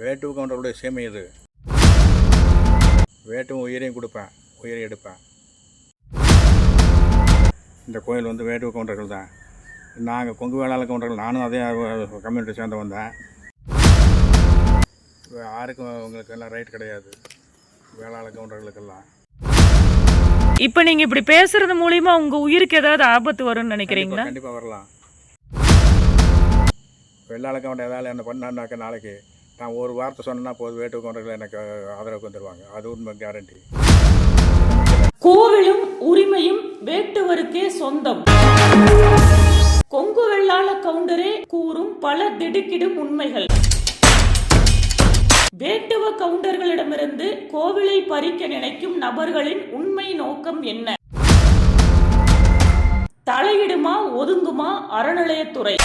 வேட்டுவ கவுண்டர்களுடைய சேமை இது. வேட்டுவன் உயிரையும் கொடுப்பேன், உயிரை எடுப்பேன். இந்த கோயில் வந்து வேட்டுவ கவுண்டர்கள் தான். நாங்கள் கொங்கு வேளாள கவுண்டர்கள், நானும் அதே கம்யூனிட்டி சேர்ந்து வந்தேன். யாருக்கும் உங்களுக்கு எல்லாம் ரைட் கிடையாது, வேளாள கவுண்டர்களுக்கெல்லாம். இப்போ நீங்கள் இப்படி பேசுறது மூலியமா உங்கள் உயிருக்கு ஏதாவது ஆபத்து வரும்னு நினைக்கிறீங்களா? கண்டிப்பாக வரலாம். வெள்ளாள கவுண்டர் ஏதாவது என்ன பண்ணான்னாக்க நாளைக்கு நான் ஒரு வார்த்தை சொன்னேன்னா போதும், வேட்டுவ கவுண்டர்கள் எனக்கு ஆதரவுக்கு வந்துடுவாங்க. அது உண்மை, கேரண்டி. கோவிலும் உரிமையும் வேட்டுவருக்கே சொந்தம். கொங்கு வெள்ளாள கவுண்டரே கூறும் பல திடுக்கிடும் உண்மைகள். வேட்டுவ கவுண்டர்களிடமிருந்து கோவிலை பறிக்க நினைக்கும் நபர்களின் உண்மை நோக்கம் என்ன? தலையிடுமா ஒதுங்குமா அறநிலையத்துறை?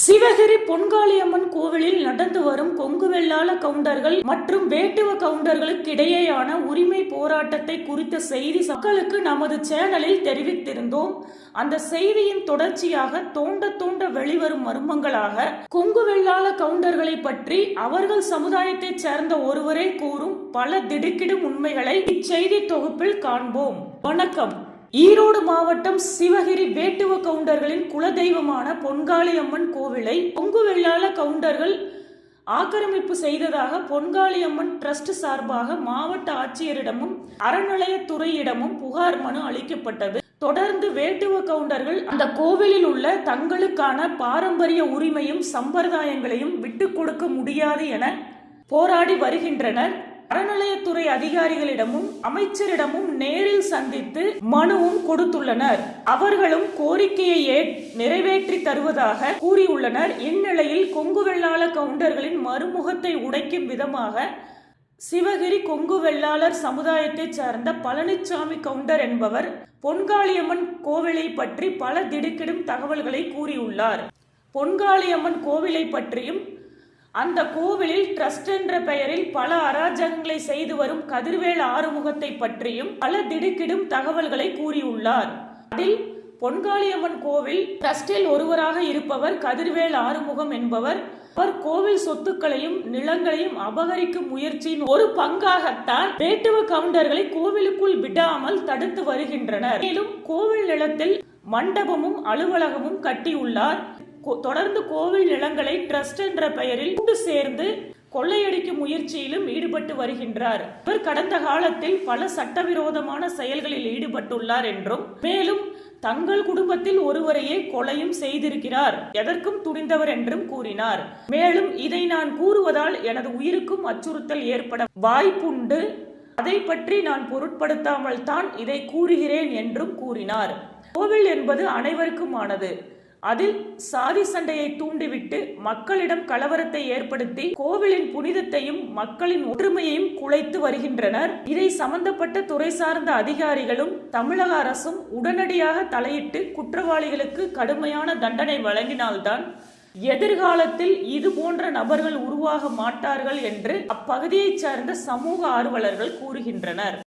சிவகிரி பொன்காளியம்மன் கோவிலில் நடந்து வரும் கொங்கு வெள்ளாள கவுண்டர்கள் மற்றும் வேட்டுவ கவுண்டர்களுக்கு இடையேயான உரிமை போராட்டத்தை குறித்த செய்தி மக்களுக்கு நமது சேனலில் தெரிவித்திருந்தோம். அந்த செய்தியின் தொடர்ச்சியாக தோண்ட வெளிவரும் மர்மங்களாக கொங்கு வெள்ளாள கவுண்டர்களை பற்றி அவர்கள் சமுதாயத்தைச் சேர்ந்த ஒருவரே கூறும் பல திடுக்கிடும் உண்மைகளை இச்செய்தி தொகுப்பில் காண்போம். வணக்கம். ஈரோடு மாவட்டம் சிவகிரி வேட்டுவ கவுண்டர்களின் குலதெய்வமான பொன்காளியம்மன் கோவிலை கொங்கு வெள்ளாள கவுண்டர்கள் ஆக்கிரமிப்பு செய்ததாக பொன்காளியம்மன் டிரஸ்ட் சார்பாக மாவட்ட ஆட்சியரிடமும் அறநிலையத்துறையிடமும் புகார் மனு அளிக்கப்பட்டது. தொடர்ந்து வேட்டுவ கவுண்டர்கள் அந்த கோவிலில் உள்ள தங்களுக்கான பாரம்பரிய உரிமையும் சம்பிரதாயங்களையும் விட்டுக் கொடுக்க முடியாது என போராடி வருகின்றனர். அறநிலையத்துறை அதிகாரிகளிடமும் அமைச்சரிடமும் நேரில் சந்தித்து மனுவும் கொடுத்துள்ளனர். அவர்களும் கோரிக்கையை நிறைவேற்றி தருவதாக கூறியுள்ளனர். இந்நிலையில் கொங்கு வெள்ளாள கவுண்டர்களின் மறுமுகத்தை உடைக்கும் விதமாக சிவகிரி கொங்கு வெள்ளாளர் சமுதாயத்தைச் சேர்ந்த பழனிசாமி கவுண்டர் என்பவர் பொன்காளியம்மன் கோவிலை பற்றி பல திடுக்கிடும் தகவல்களை கூறியுள்ளார். பொன்காளியம்மன் கோவிலை பற்றியும் அந்த கோவிலில் டிரஸ்ட் என்ற பெயரில் பல அராஜகங்களை செய்து வரும் கதிர்வேல் ஆறுமுகத்தை பற்றியும் பல திடுக்கிடும் தகவல்களை கூறியுள்ளார். அதில் பொன்காளியம்மன் கோவில் டிரஸ்டில் ஒருவராக இருப்பவர் கதிர்வேல் ஆறுமுகம் என்பவர். அவர் கோவில் சொத்துக்களையும் நிலங்களையும் அபகரிக்கும் முயற்சியின் ஒரு பங்காகத்தான் வேட்டுவ கவுண்டர்களை கோவிலுக்குள் விடாமல் தடுத்து வருகின்றனர். மேலும் கோவில் நிலத்தில் மண்டபமும் அலுவலகமும் கட்டியுள்ளார். தொடர்ந்து கோவில் நிலங்களை டிரஸ்ட் என்ற பெயரில் கூட்டு சேர்ந்து கொள்ளையடிக்கும் முயற்சியிலும் ஈடுபட்டு வருகின்றார். இவர் கடந்த காலத்தில் பல சட்டவிரோதமான செயல்களில் ஈடுபட்டுள்ளார் என்றும் மேலும் தங்கள் குடும்பத்தில் ஒருவரையே கொலையும் செய்திருக்கிறார், எதற்கும் துணிந்தவர் என்றும் கூறினார். மேலும் இதை நான் கூறுவதால் எனது உயிருக்கும் அச்சுறுத்தல் ஏற்பட வாய்ப்புண்டு, அதை பற்றி நான் பொருட்படுத்தாமல் தான் இதை கூறுகிறேன் என்றும் கூறினார். கோவில் என்பது அனைவருக்குமானது. அதில் சாதி சண்டையை தூண்டிவிட்டு மக்களிடம் கலவரத்தை ஏற்படுத்தி கோவிலின் புனிதத்தையும் மக்களின் ஒற்றுமையையும் குலைத்து வருகின்றனர். இதை சம்பந்தப்பட்ட துறை சார்ந்த அதிகாரிகளும் தமிழக அரசும் உடனடியாக தலையிட்டு குற்றவாளிகளுக்கு கடுமையான தண்டனை வழங்கினால்தான் எதிர்காலத்தில் இது போன்ற நபர்கள் உருவாக மாட்டார்கள் என்று அப்பகுதியைச் சேர்ந்த சமூக ஆர்வலர்கள் கூறுகின்றனர்.